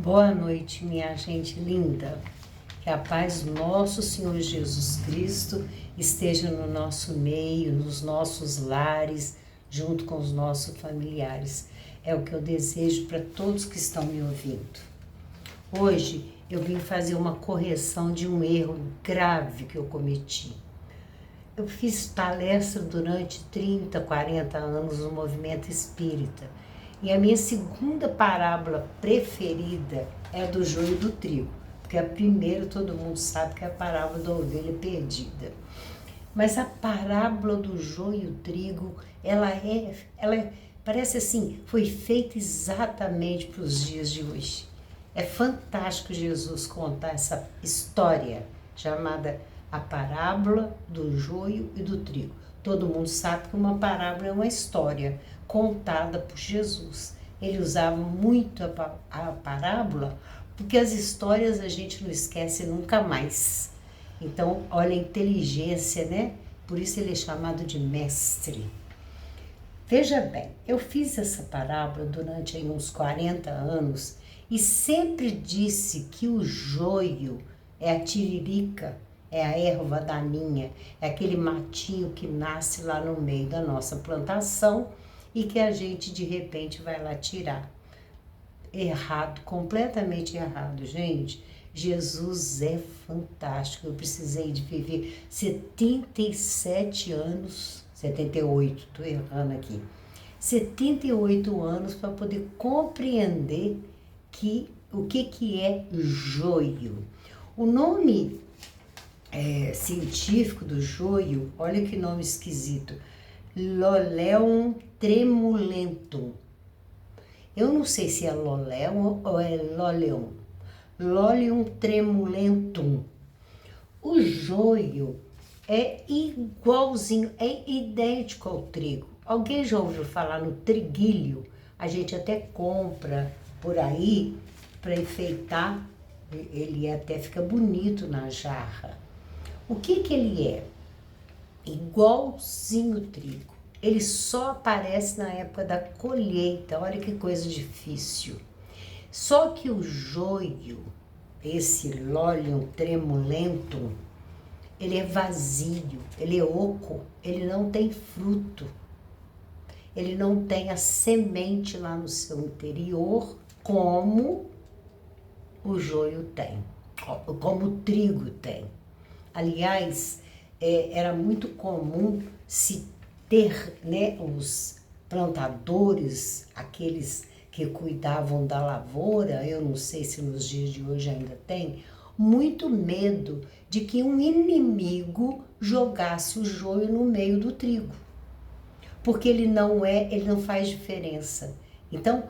Boa noite, minha gente linda. Que a paz do nosso Senhor Jesus Cristo esteja no nosso meio, nos nossos lares, junto com os nossos familiares. É o que eu desejo para todos que estão me ouvindo. Hoje eu vim fazer uma correção de um erro grave que eu cometi. Eu fiz palestra durante 30, 40 anos no movimento espírita. E a minha segunda parábola preferida é do joio e do trigo. Porque a primeira todo mundo sabe que é a parábola da ovelha perdida. Mas a parábola do joio e o trigo, parece assim, foi feita exatamente para os dias de hoje. É fantástico Jesus contar essa história chamada a parábola do joio e do trigo. Todo mundo sabe que uma parábola é uma história contada por Jesus. Ele usava muito a parábola porque as histórias a gente não esquece nunca mais. Então, olha a inteligência, né? Por isso ele é chamado de mestre. Veja bem, eu fiz essa parábola durante uns 40 anos e sempre disse que o joio é a tiririca, é a erva daninha, é aquele matinho que nasce lá no meio da nossa plantação e que a gente de repente vai lá tirar. Errado, completamente errado, gente. Jesus é fantástico. Eu precisei de viver 77 anos, 78, estou errando aqui, 78 anos para poder compreender o que é joio. O nome científico do joio, olha que nome esquisito, Lolium tremulentum. Eu não sei se é Lolium ou é Lolium. Lolium tremulentum. O joio é igualzinho, é idêntico ao trigo. Alguém já ouviu falar no triguilho? A gente até compra por aí para enfeitar, ele até fica bonito na jarra. O que ele é? Igualzinho o trigo. Ele só aparece na época da colheita, olha que coisa difícil. Só que o joio, esse Lolium tremulentum, ele é vazio, ele é oco, ele não tem fruto. Ele não tem a semente lá no seu interior como o joio tem, como o trigo tem. Aliás, era muito comum se ter, né, os plantadores, aqueles que cuidavam da lavoura, eu não sei se nos dias de hoje ainda tem, muito medo de que um inimigo jogasse o joio no meio do trigo. Porque ele não faz diferença. Então,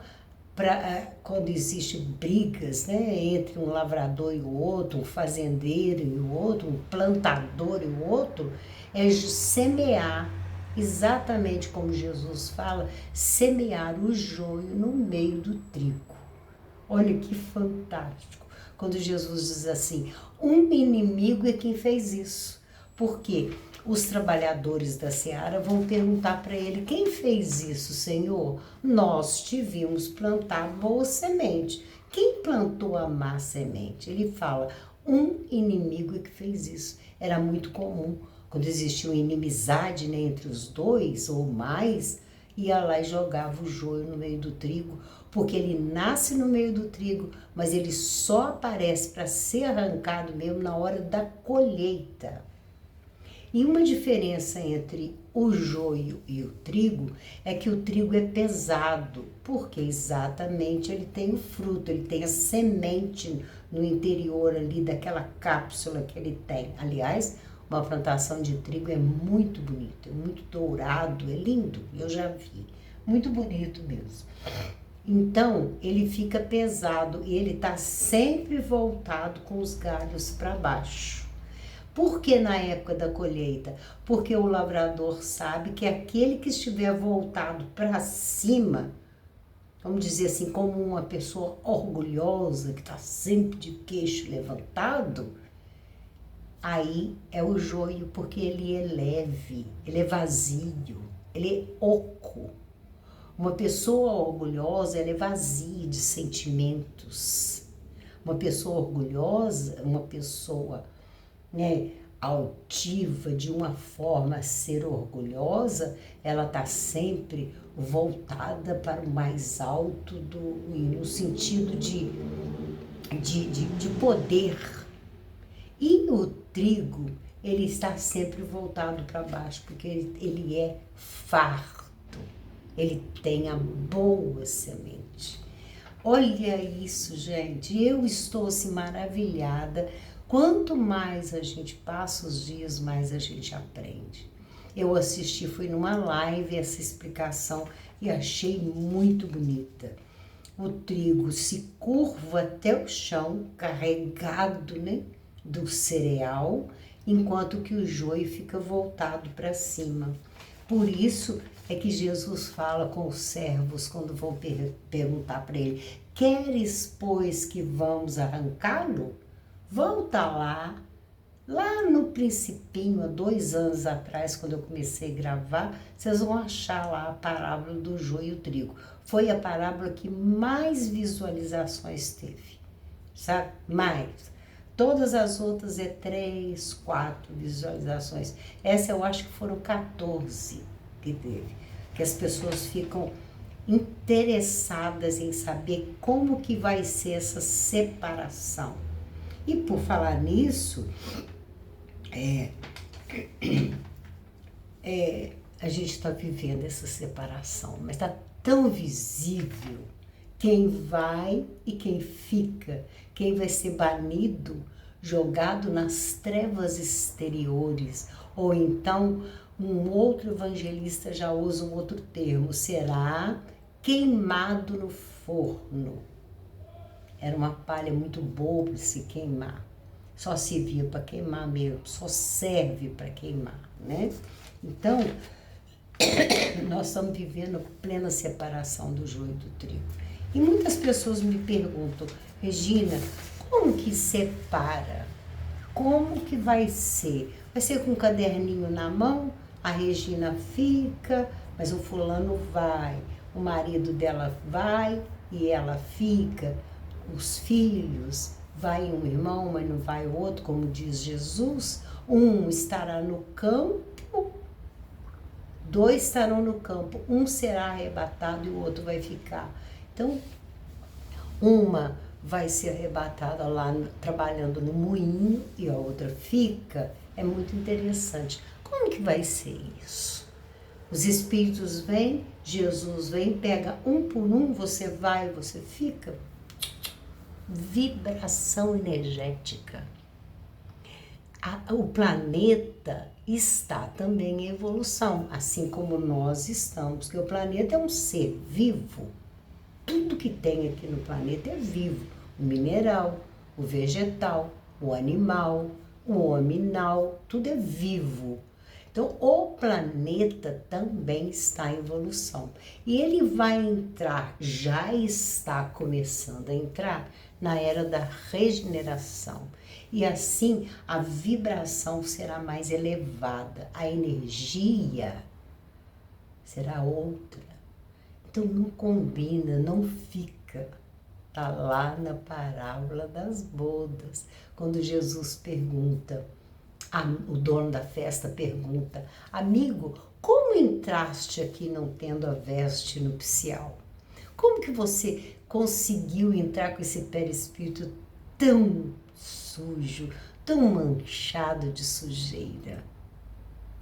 quando existem brigas, né, entre um lavrador e o outro, um fazendeiro e o outro, um plantador e o outro, é semear, exatamente como Jesus fala, semear o joio no meio do trigo. Olha que fantástico. Quando Jesus diz assim, um inimigo é quem fez isso. Por quê? Os trabalhadores da seara vão perguntar para ele, quem fez isso, Senhor? Nós te vimos plantar boa semente. Quem plantou a má semente? Ele fala, um inimigo é que fez isso. Era muito comum, quando existia uma inimizade, né, entre os dois ou mais, ia lá e jogava o joio no meio do trigo, porque ele nasce no meio do trigo, mas ele só aparece para ser arrancado mesmo na hora da colheita. E uma diferença entre o joio e o trigo é que o trigo é pesado, porque exatamente ele tem o fruto, ele tem a semente no interior ali daquela cápsula que ele tem. Aliás, uma plantação de trigo é muito bonito, é muito dourado, é lindo, eu já vi, muito bonito mesmo. Então, ele fica pesado e ele está sempre voltado com os galhos para baixo. Por que na época da colheita? Porque o lavrador sabe que aquele que estiver voltado para cima, vamos dizer assim, como uma pessoa orgulhosa, que está sempre de queixo levantado, aí é o joio, porque ele é leve, ele é vazio, ele é oco. Uma pessoa orgulhosa, ela é vazia de sentimentos. Uma pessoa orgulhosa, uma pessoa, né, altiva, de uma forma a ser orgulhosa, ela está sempre voltada para o mais alto, no sentido de poder. E o trigo, ele está sempre voltado para baixo, porque ele é farto, ele tem a boa semente. Olha isso, gente, eu estou assim maravilhada. Quanto mais a gente passa os dias, mais a gente aprende. Eu assisti, fui numa live essa explicação e achei muito bonita. O trigo se curva até o chão, carregado, né, do cereal, enquanto que o joio fica voltado para cima. Por isso é que Jesus fala com os servos quando vão perguntar para ele: queres, pois, que vamos arrancá-lo? Volta lá no Principinho, há 2 anos atrás, quando eu comecei a gravar, vocês vão achar lá a parábola do joio e o trigo. Foi a parábola que mais visualizações teve, sabe? Mais. Todas as outras é 3, 4 visualizações. Essa eu acho que foram 14 que teve. Que as pessoas ficam interessadas em saber como que vai ser essa separação. E por falar nisso, a gente está vivendo essa separação, mas está tão visível quem vai e quem fica, quem vai ser banido, jogado nas trevas exteriores, ou então um outro evangelista já usa um outro termo, será queimado no forno. Era uma palha muito boa para se queimar. Só servia para queimar mesmo, só serve para queimar, né? Então, nós estamos vivendo plena separação do joio e do trigo. E muitas pessoas me perguntam: Regina, como que separa? Como que vai ser? Vai ser com um caderninho na mão? A Regina fica, mas o fulano vai. O marido dela vai e ela fica. Os filhos, vai um irmão, mas não vai o outro, como diz Jesus. Um estará no campo, 2 estarão no campo, um será arrebatado e o outro vai ficar. Então, uma vai ser arrebatada lá trabalhando no moinho e a outra fica. É muito interessante. Como que vai ser isso? Os espíritos vêm, Jesus vem, pega um por um, você vai, você fica. Vibração energética. O planeta está também em evolução, assim como nós estamos, porque o planeta é um ser vivo. Tudo que tem aqui no planeta é vivo. O mineral, o vegetal, o animal, o hominal, tudo é vivo. Então, o planeta também está em evolução. E ele vai entrar, já está começando a entrar, na era da regeneração. E assim, a vibração será mais elevada, a energia será outra. Então, não combina, não fica. Está lá na parábola das bodas, quando Jesus pergunta, o dono da festa pergunta: amigo, como entraste aqui não tendo a veste nupcial? Como que você conseguiu entrar com esse perispírito tão sujo, tão manchado de sujeira?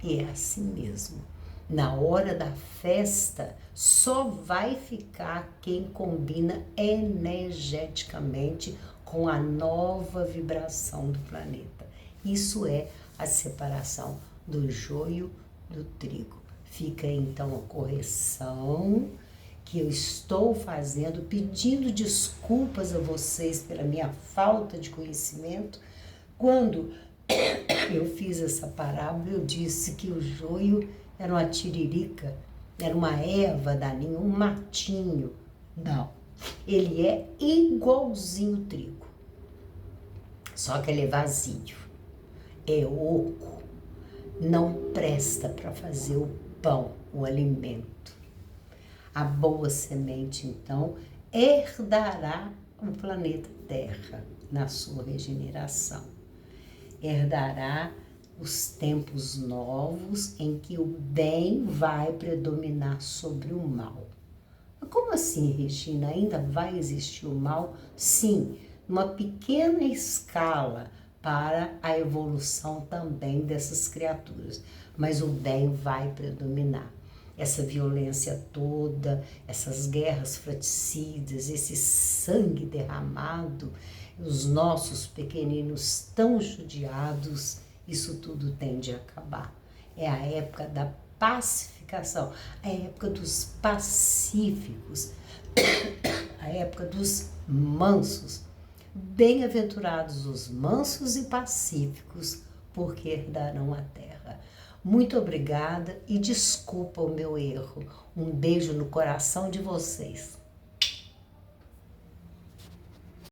E é assim mesmo. Na hora da festa, só vai ficar quem combina energeticamente com a nova vibração do planeta. Isso é a separação do joio do trigo. Fica então a correção que eu estou fazendo, pedindo desculpas a vocês pela minha falta de conhecimento. Quando eu fiz essa parábola, eu disse que o joio era uma tiririca, era uma erva daninha, um matinho. Não, ele é igualzinho o trigo, só que ele é vazio, é oco, não presta para fazer o pão, o alimento. A boa semente, então, herdará o planeta Terra na sua regeneração. Herdará os tempos novos em que o bem vai predominar sobre o mal. Como assim, Regina? Ainda vai existir o mal? Sim, numa pequena escala para a evolução também dessas criaturas. Mas o bem vai predominar. Essa violência toda, essas guerras fratricidas, esse sangue derramado, os nossos pequeninos tão judiados, isso tudo tende a acabar. É a época da pacificação, a época dos pacíficos, a época dos mansos. Bem-aventurados os mansos e pacíficos, porque herdarão a terra. Muito obrigada e desculpa o meu erro. Um beijo no coração de vocês.